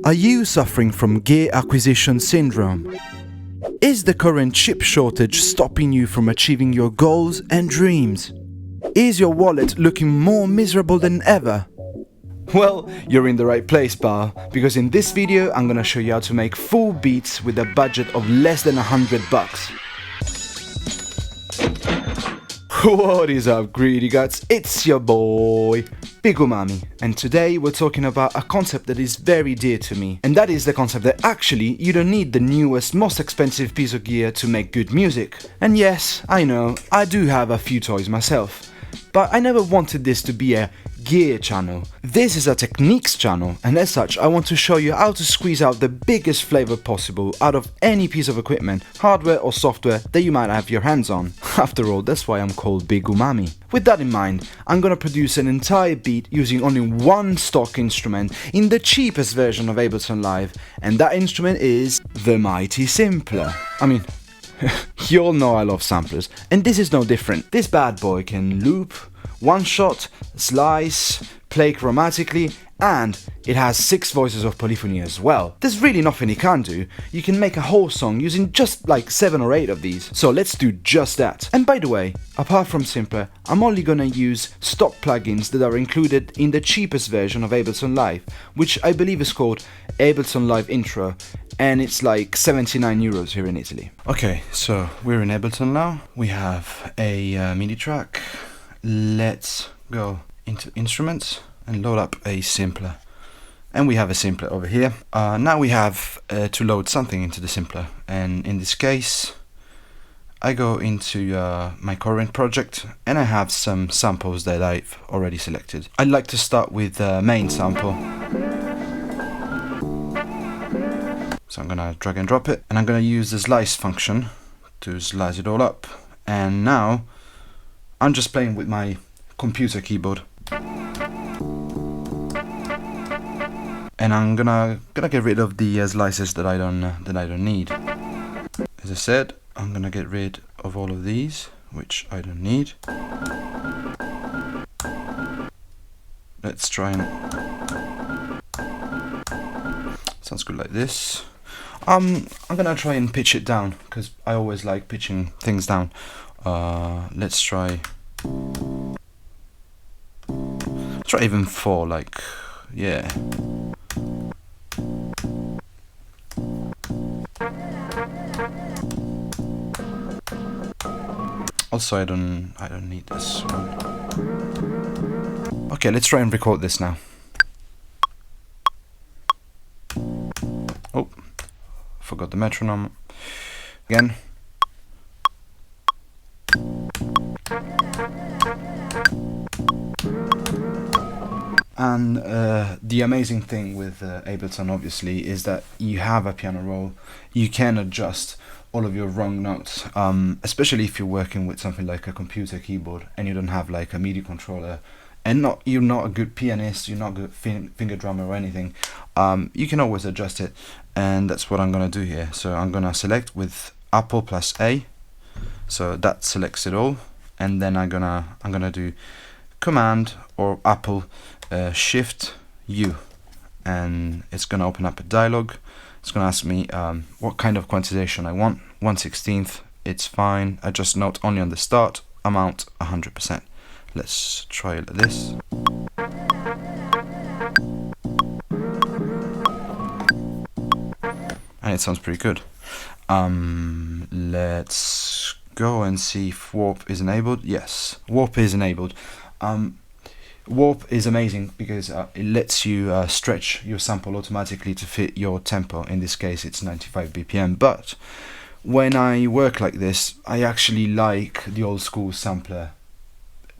Are you suffering from gear acquisition syndrome? Is the current chip shortage stopping you from achieving your goals and dreams? Is your wallet looking more miserable than ever? Well, you're in the right place, pal, because in this video I'm gonna show you how to make full beats with a budget of less than $100. What is up, greedy guts? It's your boy, Big Umami, and today we're talking about a concept that is very dear to me, and that is the concept that actually you don't need the newest, most expensive piece of gear to make good music. And yes, I know, I do have a few toys myself, but I never wanted this to be a gear channel. This is a techniques channel, and as such I want to show you how to squeeze out the biggest flavor possible out of any piece of equipment, hardware or software that you might have your hands on. After all, that's why I'm called Big Umami. With that in mind, I'm gonna produce an entire beat using only one stock instrument in the cheapest version of Ableton Live, and that instrument is the mighty Simpler. I mean, you all know I love samplers, and this is no different. This bad boy can loop, one shot, slice, play chromatically, and it has 6 voices of polyphony as well. There's really nothing it can't do. You can make a whole song using just like 7 or 8 of these, so let's do just that. And by the way, apart from Simpler, I'm only gonna use stock plugins that are included in the cheapest version of Ableton Live, which I believe is called Ableton Live Intro, and it's like 79 euros here in Italy. Okay, so we're in Ableton now. We have a MIDI track. Let's go into instruments and load up a Simpler. And we have a Simpler over here. Now we have to load something into the Simpler, and in this case I go into my current project and I have some samples that I've already selected. I'd like to start with the main sample. So I'm gonna drag and drop it, and I'm gonna use the slice function to slice it all up. And now I'm just playing with my computer keyboard, and I'm gonna get rid of the slices that I don't need. As I said, I'm gonna get rid of all of these which I don't need. Let's try and sounds good like this. I'm gonna try and pitch it down because I always like pitching things down. Let's try even 4, like, yeah. Also, I don't need this one. Okay, let's try and record this now. Oh, forgot the metronome again. And the amazing thing with Ableton obviously is that you have a piano roll. You can adjust all of your wrong notes, especially if you're working with something like a computer keyboard and you don't have like a MIDI controller, and you're not a good pianist, you're not a good finger drummer or anything. You can always adjust it, and that's what I'm gonna do here. So I'm gonna select with Apple plus A, so that selects it all, and then I'm gonna do Command or Apple Shift U, and it's gonna open up a dialog. It's gonna ask me what kind of quantization I want. 1/16, it's fine. Adjust note only on the start. Amount 100%. Let's try it like this. And it sounds pretty good. Let's go and see if warp is enabled. Yes, warp is enabled. Warp is amazing because it lets you stretch your sample automatically to fit your tempo. In this case it's 95 BPM, but when I work like this I actually like the old school sampler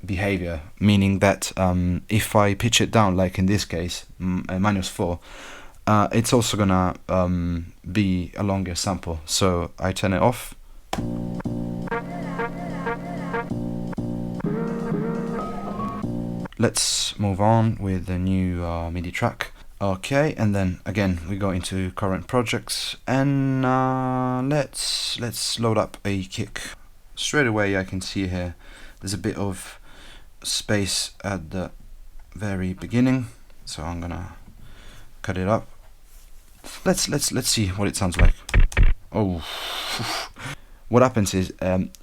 behavior, meaning that if I pitch it down, like in this case -4, it's also gonna be a longer sample, so I turn it off. Let's move on with the new MIDI track. Okay, and then again we go into current projects, and let's load up a kick. Straight away I can see here there's a bit of space at the very beginning, so I'm gonna cut it up let's see what it sounds like. Oh, what happens is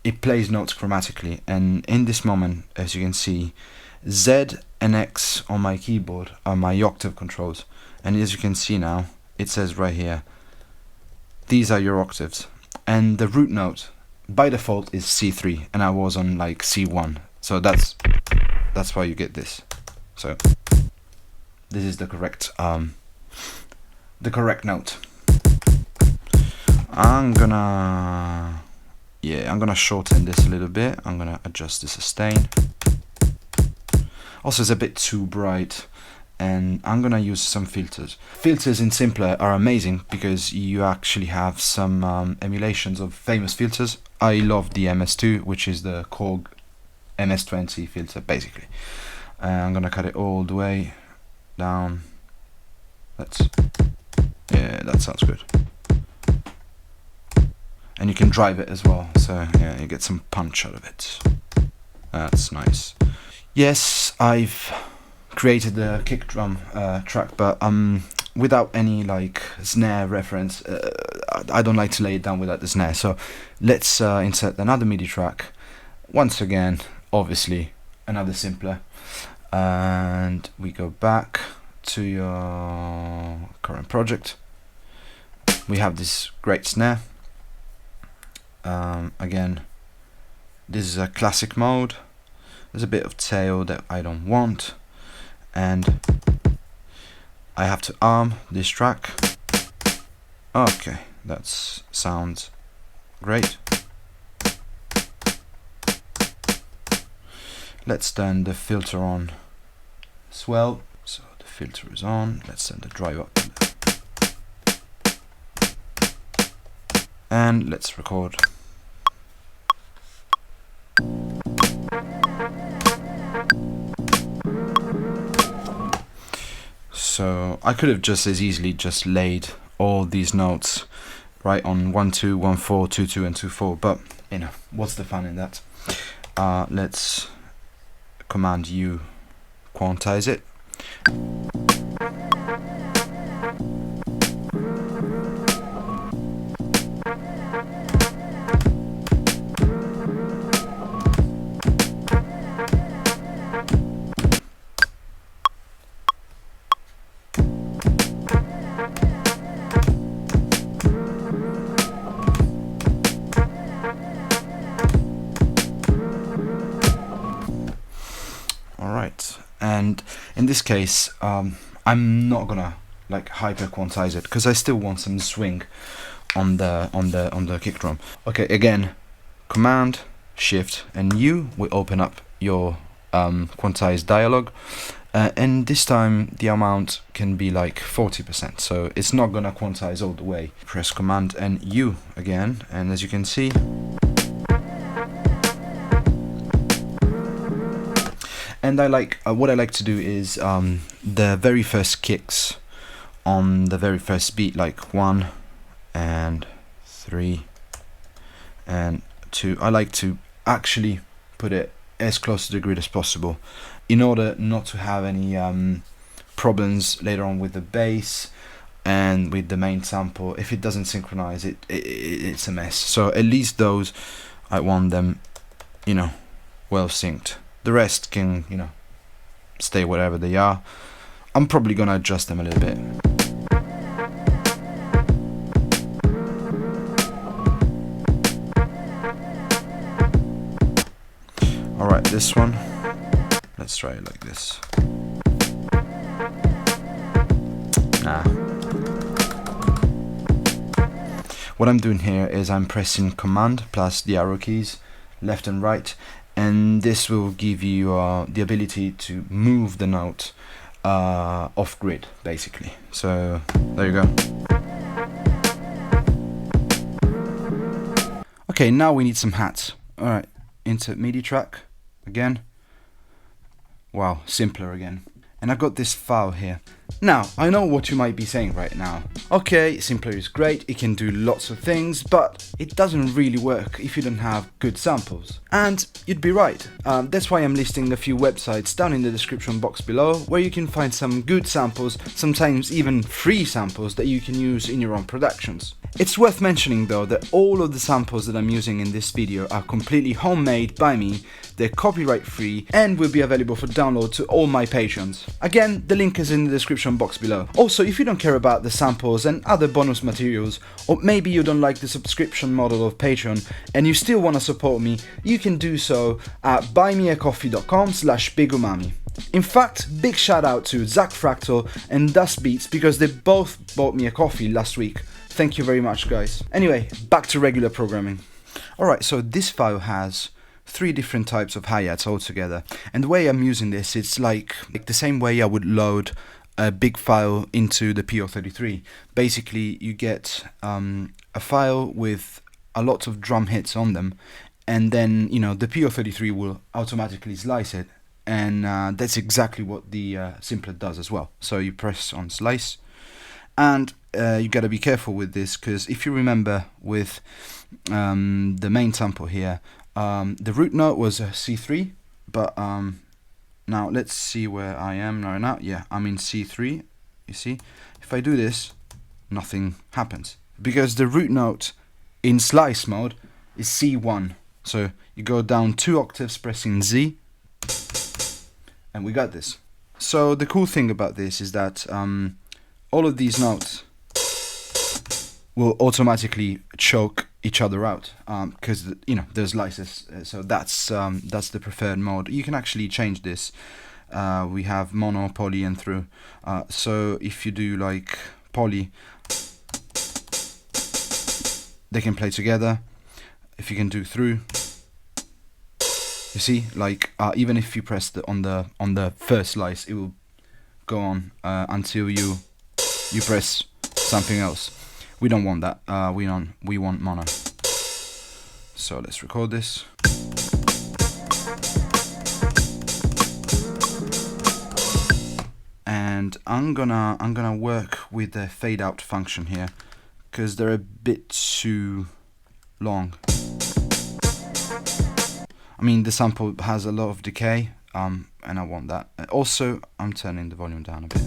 it plays notes chromatically, and in this moment, as you can see, Z and X on my keyboard are my octave controls, and as you can see now, it says right here, these are your octaves, and the root note by default is C3, and I was on like C1, so that's why you get this. So this is the correct note. I'm gonna shorten this a little bit. I'm gonna adjust the sustain. Also, it's a bit too bright, and I'm gonna use some filters. Filters in Simpler are amazing because you actually have some emulations of famous filters. I love the MS2, which is the Korg MS20 filter, basically. I'm gonna cut it all the way down. Yeah, that sounds good. And you can drive it as well, so yeah, you get some punch out of it. That's nice. Yes, I've created the kick drum track, but without any like snare reference. I don't like to lay it down without the snare, so let's insert another MIDI track. Once again, obviously, another Simpler, and we go back to your current project. We have this great snare. Again, this is a classic mode. There's a bit of tail that I don't want, and I have to arm this track. Okay, that sounds great. Let's turn the filter on as well. So the filter is on. Let's turn the drive up, and let's record. So I could have just as easily just laid all these notes right on 1 2 1 4 2 2 and 2 4, but you know, what's the fun in that? Let's Command U, quantize it. And in this case, I'm not gonna like hyper quantize it because I still want some swing on the kick drum. Okay, again, Command Shift and U will open up your quantize dialog, and this time the amount can be like 40%, so it's not gonna quantize all the way. Press Command and U again, and as you can see, and I like what I like to do is the very first kicks on the very first beat, like 1 and 3 and 2. I like to actually put it as close to the grid as possible in order not to have any problems later on with the bass and with the main sample. If it doesn't synchronize, it's a mess. So at least those, I want them, you know, well synced. The rest can, you know, stay wherever they are. I'm probably gonna adjust them a little bit. Alright, this one, let's try it like this. What I'm doing here is I'm pressing Command plus the arrow keys, left and right, and this will give you the ability to move the note off grid, basically. So there you go. Okay, now we need some hats. Alright, insert MIDI track again. Wow, Simpler again. And I've got this file here. Now, I know what you might be saying right now. Okay, Simpler is great, it can do lots of things, but it doesn't really work if you don't have good samples. And you'd be right. That's why I'm listing a few websites down in the description box below, where you can find some good samples, sometimes even free samples that you can use in your own productions. It's worth mentioning though that all of the samples that I'm using in this video are completely homemade by me, they're copyright free, and will be available for download to all my patrons. Again, the link is in the description box below. Also, if you don't care about the samples and other bonus materials, or maybe you don't like the subscription model of Patreon and you still want to support me, you can do so at buymeacoffee.com/bigumami. In fact, big shout out to Zach Fractal and Dust Beats because they both bought me a coffee last week. Thank you very much, guys. Anyway, back to regular programming. Alright, so this file has 3 different types of hi-hats altogether, and the way I'm using this, it's like the same way I would load a big file into the SP404. Basically, you get a file with a lot of drum hits on them, and then the SP404 will automatically slice it, and that's exactly what the Simpler does as well. So you press on slice, and you gotta be careful with this, because if you remember with the main sample here, the root note was a C3, but now let's see where I am right now. Yeah, I'm in C3. You see, if I do this, nothing happens because the root note in slice mode is C1. So you go down 2 octaves pressing Z, and we got this. So the cool thing about this is that all of these notes will automatically choke each other out because there's slices. So that's the preferred mode. You can actually change this. We have mono, poly, and through. So if you do like poly, they can play together. If you can do through, you see, like even if you press on the first slice, it will go on until you press something else. We don't want that. We want mono. So let's record this. And I'm gonna work with the fade out function here because they're a bit too long. I mean, the sample has a lot of decay, and I want that. Also, I'm turning the volume down a bit.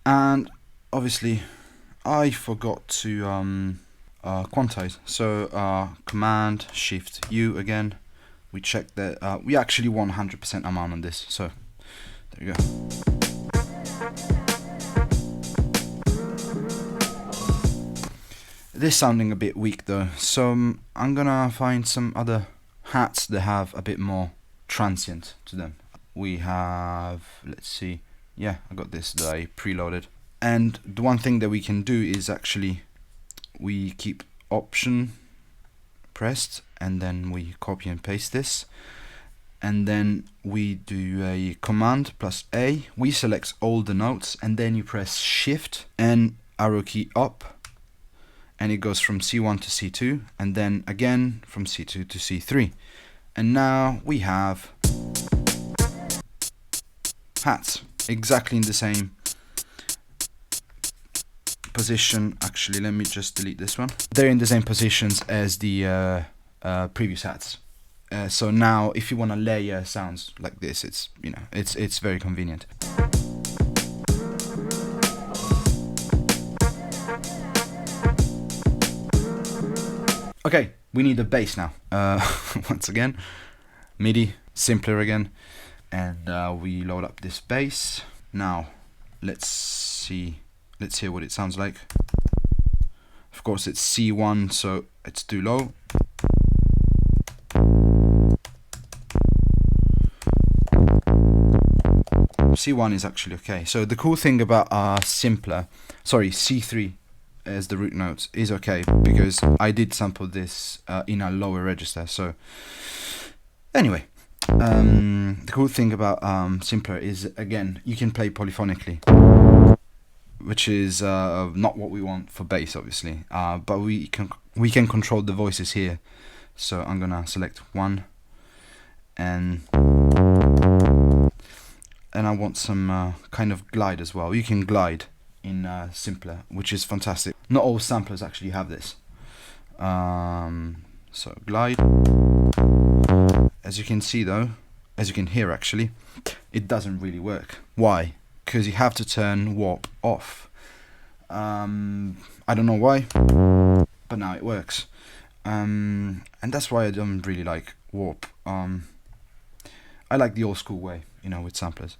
And obviously, I forgot to quantize. So Command Shift U again. We check that we actually want 100% amount on this. So there you go. This sounding a bit weak though, so I'm gonna find some other hats that have a bit more transient to them. We have, let's see, yeah, I got this that I preloaded. And the one thing that we can do is actually we keep Option pressed, and then we copy and paste this, and then we do a Command plus A. We select all the notes, and then you press Shift and arrow key up, and it goes from C1 to C2, and then again from C2 to C3. And now we have hats exactly in the same position. Actually, let me just delete this one. They're in the same positions as the previous hats. So now if you want to layer sounds like this, it's it's very convenient. Okay, we need a bass now. Once again, MIDI, Simpler again, and we load up this bass. Now, let's hear what it sounds like. Of course, it's C1, so it's too low. C1 is actually okay. So the cool thing about C3 as the root notes is okay, because I did sample this in a lower register. So anyway, the cool thing about Simpler is, again, you can play polyphonically, which is not what we want for bass, obviously, but we can control the voices here. So I'm gonna select one, and and I want some kind of glide as well. You can glide in Simpler, which is fantastic. Not all samplers actually have this. So glide. As you can see though, as you can hear actually, it doesn't really work. Why? Because you have to turn warp off. I don't know why, but now it works. And that's why I don't really like warp. I like the old school way, you know, with samplers.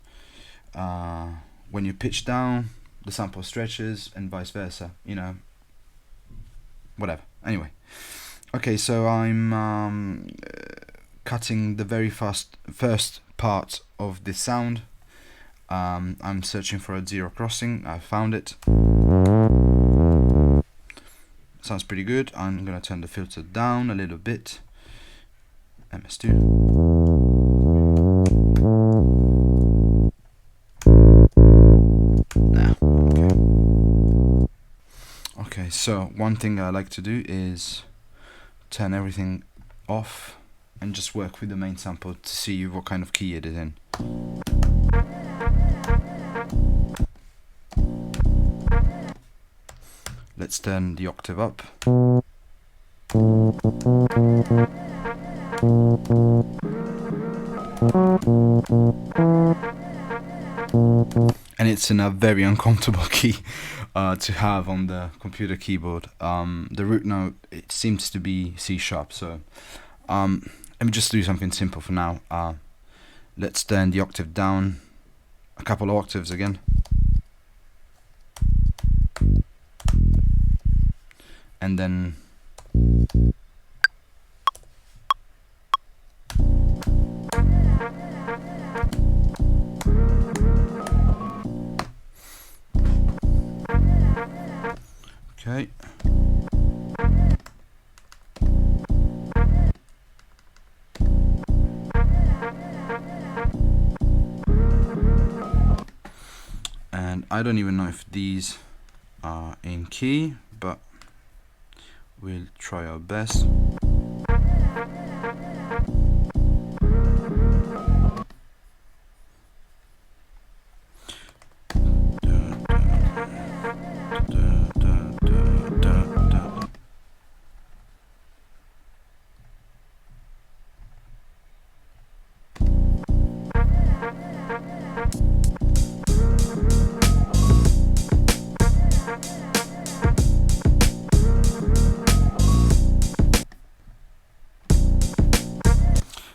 When you pitch down, the sample stretches, and vice versa, you know. Whatever. Anyway. Okay, so I'm cutting the very first part of this sound. I'm searching for a zero crossing. I found it. Sounds pretty good. I'm gonna turn the filter down a little bit. MS2. Nah, okay, so one thing I like to do is turn everything off and just work with the main sample to see what kind of key it is in. Let's turn the octave up. And it's in a very uncomfortable key to have on the computer keyboard. The root note, it seems to be C sharp, so let me just do something simple for now. Let's turn the octave down a couple of octaves again. And then okay. And I don't even know if these are in key, but we'll try our best.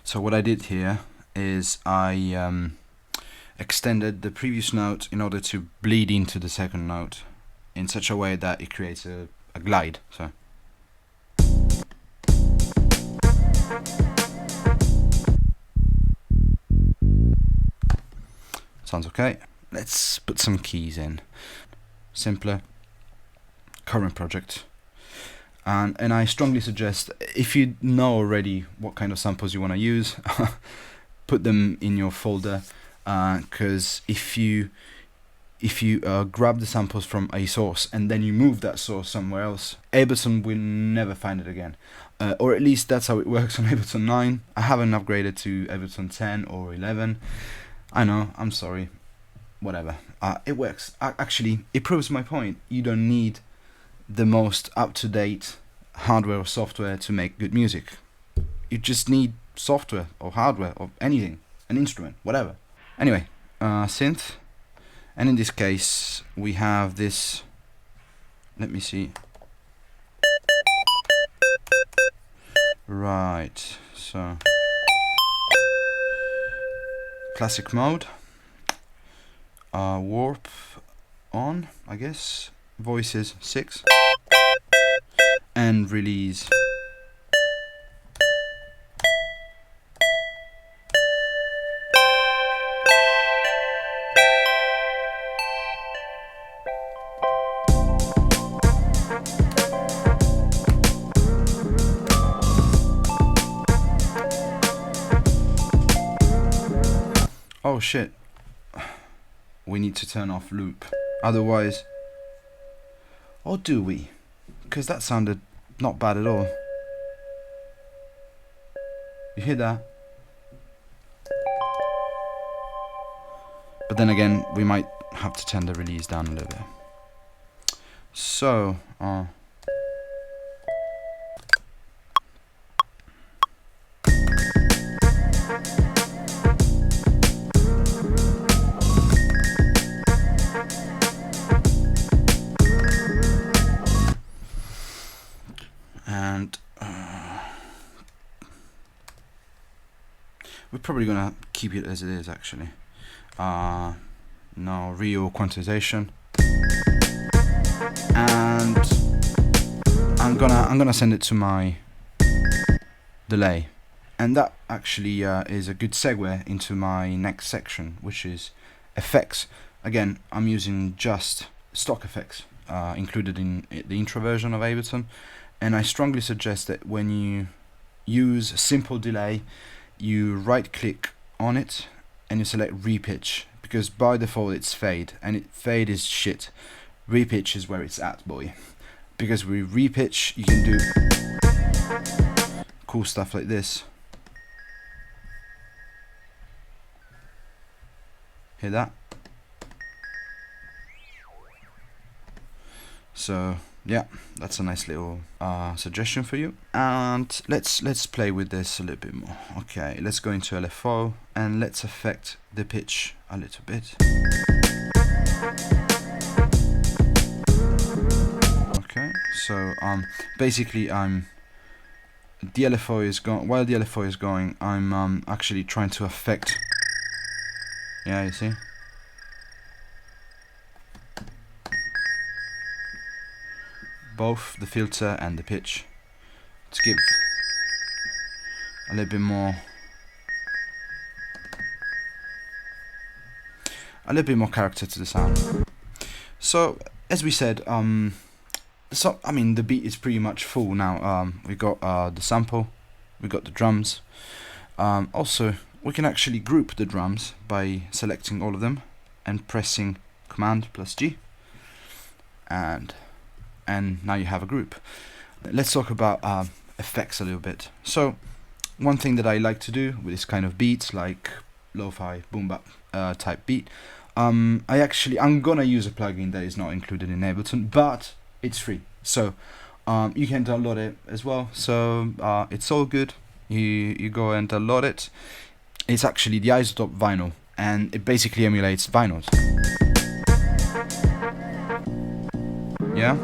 So what I did here is I extended the previous note in order to bleed into the second note in such a way that it creates a glide. So sounds okay. Let's put some keys in. Simpler, current project. And I strongly suggest, if you know already what kind of samples you want to use, put them in your folder, because if you grab the samples from a source and then you move that source somewhere else, Ableton will never find it again. Or at least that's how it works on Ableton 9. I haven't upgraded to Ableton 10 or 11. I know, I'm sorry. Whatever. It works. Actually, it proves my point. You don't need the most up-to-date hardware or software to make good music. You just need software or hardware or anything, an instrument, whatever. Anyway, synth, and in this case we have this, let me see, right, so classic mode, warp on, I guess, voices 6, and release. Oh shit, we need to turn off loop, otherwise, or do we? Because that sounded not bad at all. You hear that? But then again, we might have to turn the release down a little bit. So, we're probably gonna keep it as it is actually. No real quantization, and I'm gonna send it to my delay, and that actually is a good segue into my next section, which is effects. Again, I'm using just stock effects included in the intro version of Ableton, and I strongly suggest that when you use simple delay, you right click on it and you select repitch, because by default it's fade, and fade is shit. Repitch is where it's at, boy. Because with repitch you can do cool stuff like this. Hear that? So yeah, that's a nice little suggestion for you. And let's play with this a little bit more. Okay, let's go into LFO and let's affect the pitch a little bit. Okay, so basically the LFO is going. While the LFO is going, I'm actually trying to affect. Yeah, you see. Both the filter and the pitch to give a little bit more character to the sound. So as we said, the beat is pretty much full now. We got the sample, we got the drums. Also, we can actually group the drums by selecting all of them and pressing Command plus G, and now you have a group. Let's talk about effects a little bit. So one thing that I like to do with this kind of beats, like lo-fi boom bap type beat, I'm gonna use a plugin that is not included in Ableton, but it's free, so you can download it as well. So it's all good. You go and download it. It's actually the isotope vinyl, and it basically emulates vinyls. Yeah.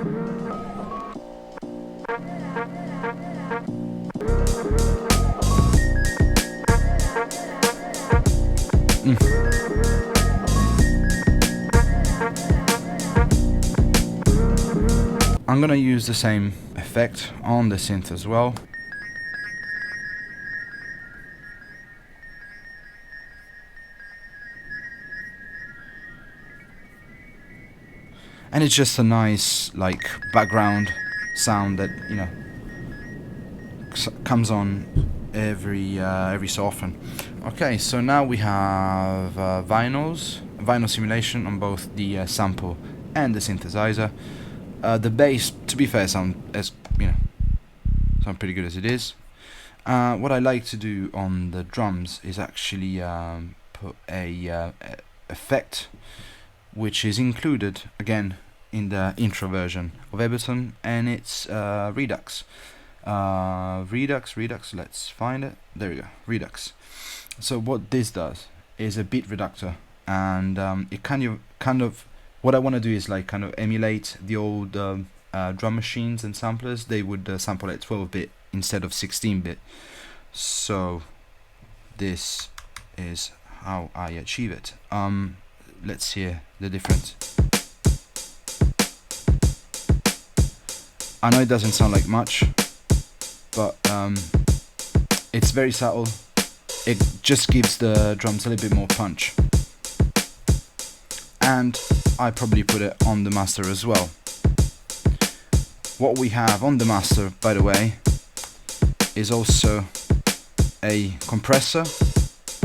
I'm gonna use the same effect on the synth as well. And it's just a nice like background sound that, you know, comes on every so often. Okay, so now we have vinyl simulation on both the sample and the synthesizer. The bass, to be fair, sound pretty good as it is. What I like to do on the drums is actually put a effect which is included again in the intro version of Ableton, and it's Redux. Redux, let's find it. There we go, Redux. So what this does is a beat reductor, and it kind of what I want to do is like kind of emulate the old drum machines and samplers. They would sample at 12-bit instead of 16-bit. So this is how I achieve it. Let's hear the difference. I know it doesn't sound like much, but it's very subtle. It just gives the drums a little bit more punch. And I probably put it on the master as well. What we have on the master, by the way, is also a compressor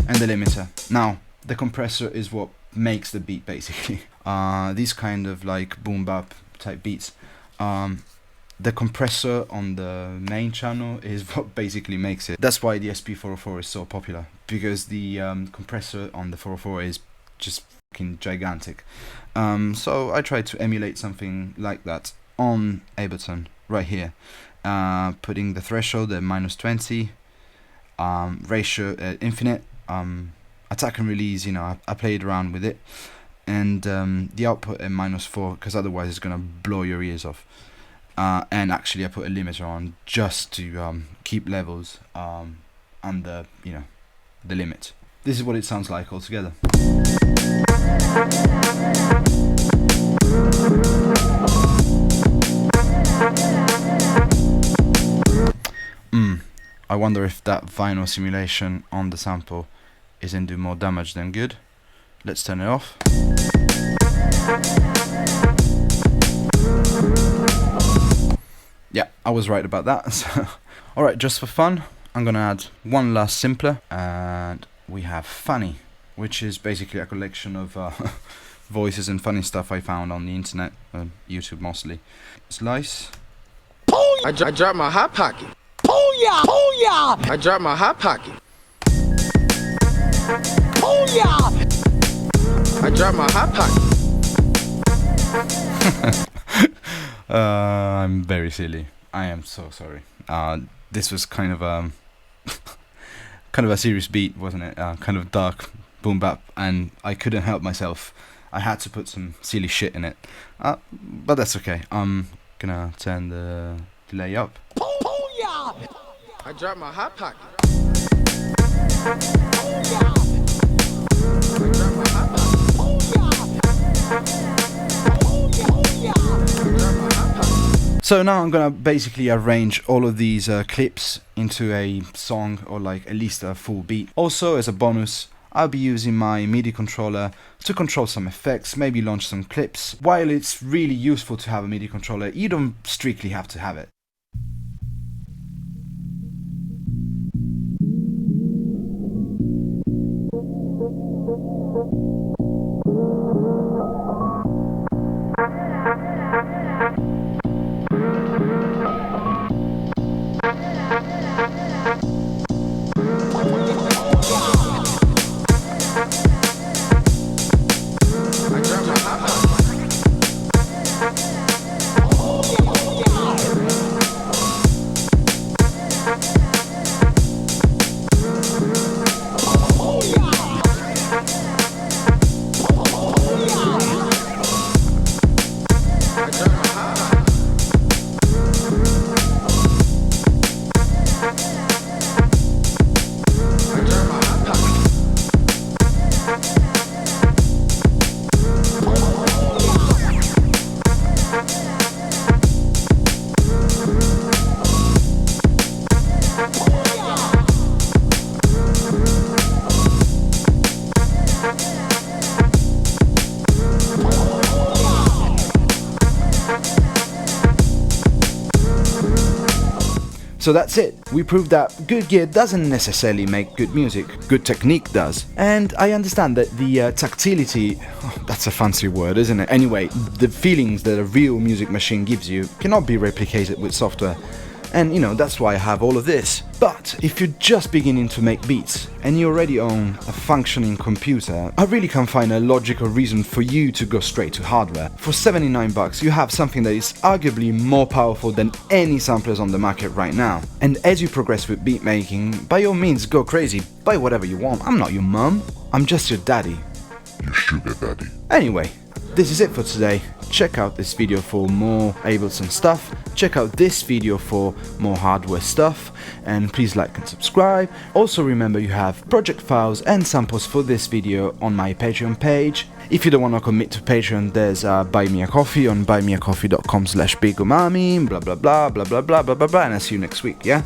and a limiter. Now, the compressor is what makes the beat, basically. These kind of like boom bap type beats, the compressor on the main channel is what basically makes it. That's why the SP404 is so popular, because the compressor on the 404 is just fucking gigantic. So I tried to emulate something like that on Ableton right here, putting the threshold at -20, ratio at infinite, attack and release, you know, I played around with it, and the output at -4, because otherwise it's gonna blow your ears off. And actually I put a limiter on just to keep levels under, you know, the limit. This is what it sounds like altogether. I wonder if that vinyl simulation on the sample isn't doing more damage than good. Let's turn it off. Yeah, I was right about that. So, alright, just for fun, I'm gonna add one last simpler, and we have Funny, which is basically a collection of voices and funny stuff I found on the internet, YouTube mostly. Slice. I dropped my hot pocket. Booyah! Booyah! I dropped my hot pocket. Booyah! I dropped my hot pocket. I'm very silly. I am so sorry. This was kind of kind of a serious beat, wasn't it? Kind of dark boom bap, and I couldn't help myself. I had to put some silly shit in it, but that's okay. I'm gonna turn the delay up. I dropped my hot pocket. So now I'm gonna basically arrange all of these clips into a song, or like at least a full beat. Also, as a bonus, I'll be using my MIDI controller to control some effects, maybe launch some clips. While it's really useful to have a MIDI controller, you don't strictly have to have it. So that's it. We proved that good gear doesn't necessarily make good music, good technique does. And I understand that the tactility, that's a fancy word, isn't it? Anyway, the feelings that a real music machine gives you cannot be replicated with software. And you know, that's why I have all of this. But if you're just beginning to make beats and you already own a functioning computer, I really can't find a logical reason for you to go straight to hardware. For 79 bucks, you have something that is arguably more powerful than any samplers on the market right now. And as you progress with beat making, by all means go crazy, buy whatever you want. I'm not your mum, I'm just your daddy. Your sugar daddy. Anyway, this is it for today. Check out this video for more Ableton stuff, check out this video for more hardware stuff, and please like and subscribe. Also remember, you have project files and samples for this video on my Patreon page. If you don't want to commit to Patreon, there's Buy Me a Coffee on buymeacoffee.com/bigumami, blah blah blah blah blah blah blah blah blah, and I'll see you next week, yeah?